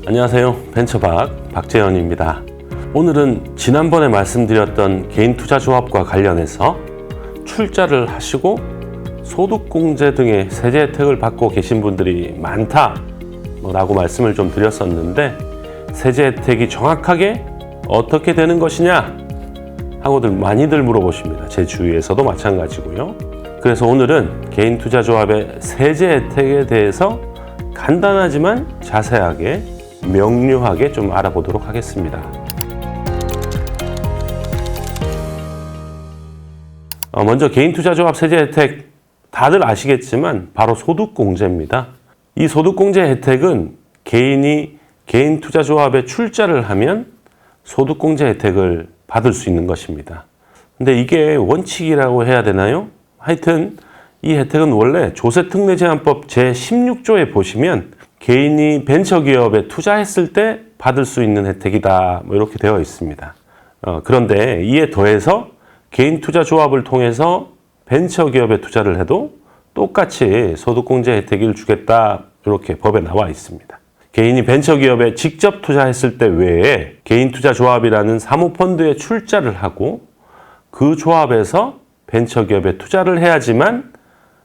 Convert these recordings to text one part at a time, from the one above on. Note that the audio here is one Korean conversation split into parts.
안녕하세요. 벤처박 박재현입니다. 오늘은 지난번에 말씀드렸던 개인투자조합과 관련해서 출자를 하시고 소득공제 등의 세제 혜택을 받고 계신 분들이 많다라고 말씀을 좀 드렸었는데, 세제 혜택이 정확하게 어떻게 되는 것이냐 하고들 많이들 물어보십니다. 제 주위에서도 마찬가지고요. 그래서 오늘은 개인투자조합의 세제 혜택에 대해서 간단하지만 자세하게 명료하게 좀 알아보도록 하겠습니다. 먼저 개인투자조합 세제 혜택 다들 아시겠지만 바로 소득공제입니다. 이 소득공제 혜택은 개인이 개인투자조합에 출자를 하면 소득공제 혜택을 받을 수 있는 것입니다. 근데 이게 원칙이라고 해야 되나요? 하여튼 이 혜택은 원래 조세특례제한법 제16조에 보시면 개인이 벤처기업에 투자했을 때 받을 수 있는 혜택이다, 이렇게 되어 있습니다. 그런데 이에 더해서 개인투자조합을 통해서 벤처기업에 투자를 해도 똑같이 소득공제 혜택을 주겠다, 이렇게 법에 나와 있습니다. 개인이 벤처기업에 직접 투자했을 때 외에 개인투자조합이라는 사모펀드에 출자를 하고 그 조합에서 벤처기업에 투자를 해야지만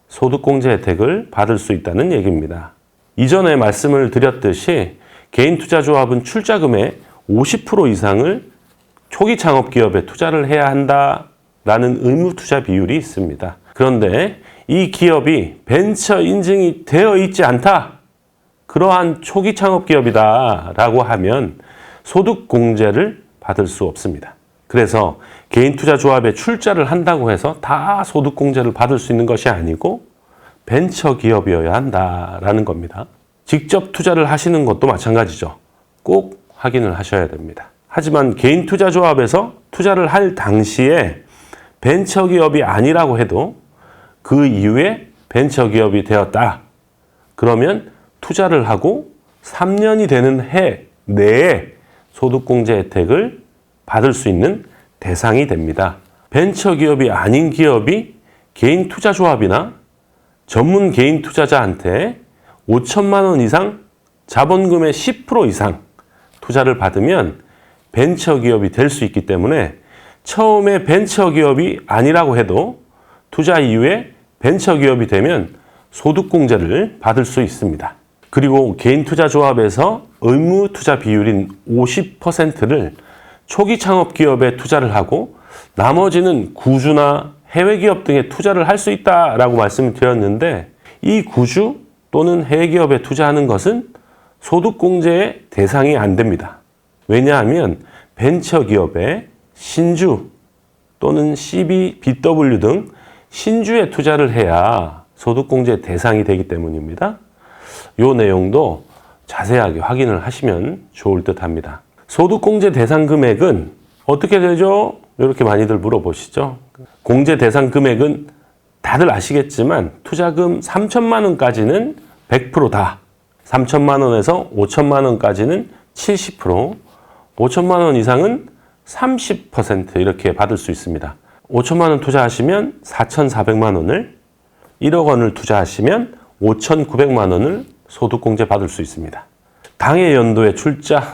소득공제 혜택을 받을 수 있다는 얘기입니다. 이전에 말씀을 드렸듯이 개인투자조합은 출자금의 50% 이상을 초기 창업기업에 투자를 해야 한다라는 의무투자 비율이 있습니다. 그런데 이 기업이 벤처 인증이 되어 있지 않다, 그러한 초기 창업기업이다라고 하면 소득공제를 받을 수 없습니다. 그래서 개인투자조합에 출자를 한다고 해서 다 소득공제를 받을 수 있는 것이 아니고 벤처기업이어야 한다라는 겁니다. 직접 투자를 하시는 것도 마찬가지죠. 꼭 확인을 하셔야 됩니다. 하지만 개인투자조합에서 투자를 할 당시에 벤처기업이 아니라고 해도 그 이후에 벤처기업이 되었다, 그러면 투자를 하고 3년이 되는 해 내에 소득공제 혜택을 받을 수 있는 대상이 됩니다. 벤처기업이 아닌 기업이 개인투자조합이나 전문 개인투자자한테 5천만 원 이상 자본금의 10% 이상 투자를 받으면 벤처기업이 될 수 있기 때문에 처음에 벤처기업이 아니라고 해도 투자 이후에 벤처기업이 되면 소득공제를 받을 수 있습니다. 그리고 개인투자조합에서 의무투자 비율인 50%를 초기 창업기업에 투자를 하고 나머지는 구주나 해외기업 등에 투자를 할 수 있다라고 말씀을 드렸는데, 이 구주 또는 해외기업에 투자하는 것은 소득공제의 대상이 안 됩니다. 왜냐하면 벤처기업에 신주 또는 CB, BW 등 신주에 투자를 해야 소득공제 대상이 되기 때문입니다. 이 내용도 자세하게 확인을 하시면 좋을 듯 합니다. 소득공제 대상 금액은 어떻게 되죠? 이렇게 많이들 물어보시죠. 공제 대상 금액은 다들 아시겠지만 투자금 3천만 원까지는 100%다. 3천만 원에서 5천만 원까지는 70%, 5천만 원 이상은 30% 이렇게 받을 수 있습니다. 5천만 원 투자하시면 4,400만 원을, 1억 원을 투자하시면 5,900만 원을 소득공제 받을 수 있습니다. 당해 연도에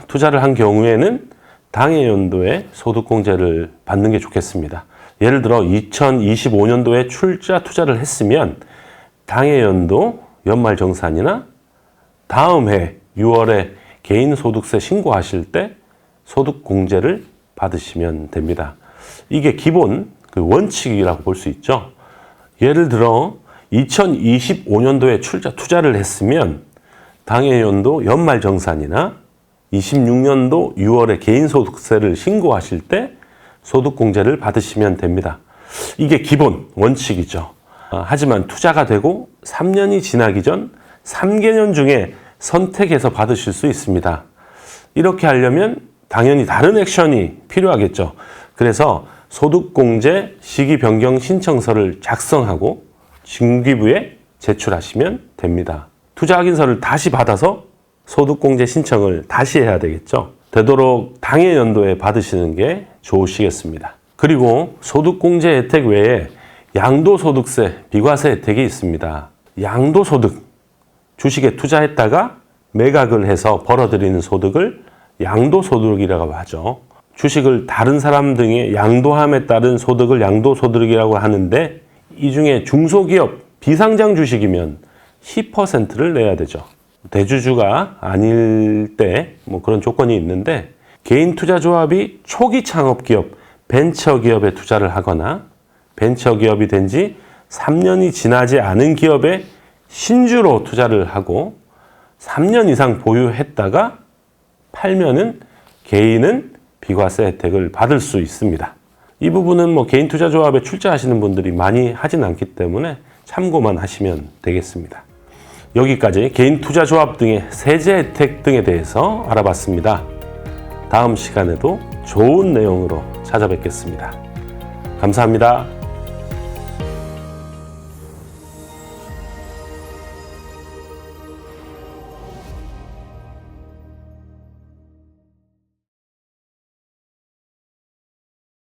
투자를 한 경우에는 당해 연도에 소득공제를 받는 게 좋겠습니다. 예를 들어 2025년도에 투자를 했으면 당해 연도 연말정산이나 다음 해 6월에 개인소득세 신고하실 때 소득공제를 받으시면 됩니다. 이게 기본 원칙이라고 볼 수 있죠. 예를 들어 2025년도에 투자를 했으면 당해연도 연말정산이나 26년도 6월에 개인소득세를 신고하실 때 소득공제를 받으시면 됩니다. 이게 기본 원칙이죠. 하지만 투자가 되고 3년이 지나기 전 3개년 중에 선택해서 받으실 수 있습니다. 이렇게 하려면 당연히 다른 액션이 필요하겠죠. 그래서 소득공제 시기 변경 신청서를 작성하고 중기부에 제출하시면 됩니다. 투자 확인서를 다시 받아서 소득공제 신청을 다시 해야 되겠죠. 되도록 당해 연도에 받으시는 게 좋으시겠습니다. 그리고 소득공제 혜택 외에 양도소득세, 비과세 혜택이 있습니다. 양도소득, 주식에 투자했다가 매각을 해서 벌어들이는 소득을 양도소득이라고 하죠. 주식을 다른 사람 등의 양도함에 따른 소득을 양도소득이라고 하는데 이 중에 중소기업, 비상장 주식이면 10%를 내야 되죠. 대주주가 아닐 때 뭐 그런 조건이 있는데 개인 투자조합이 초기 창업기업, 벤처기업에 투자를 하거나 벤처기업이 된 지 3년이 지나지 않은 기업에 신주로 투자를 하고 3년 이상 보유했다가 팔면은 개인은 비과세 혜택을 받을 수 있습니다. 이 부분은 뭐 개인 투자조합에 출자하시는 분들이 많이 하진 않기 때문에 참고만 하시면 되겠습니다. 여기까지 개인 투자조합 등의 세제 혜택 등에 대해서 알아봤습니다. 다음 시간에도 좋은 내용으로 찾아뵙겠습니다. 감사합니다.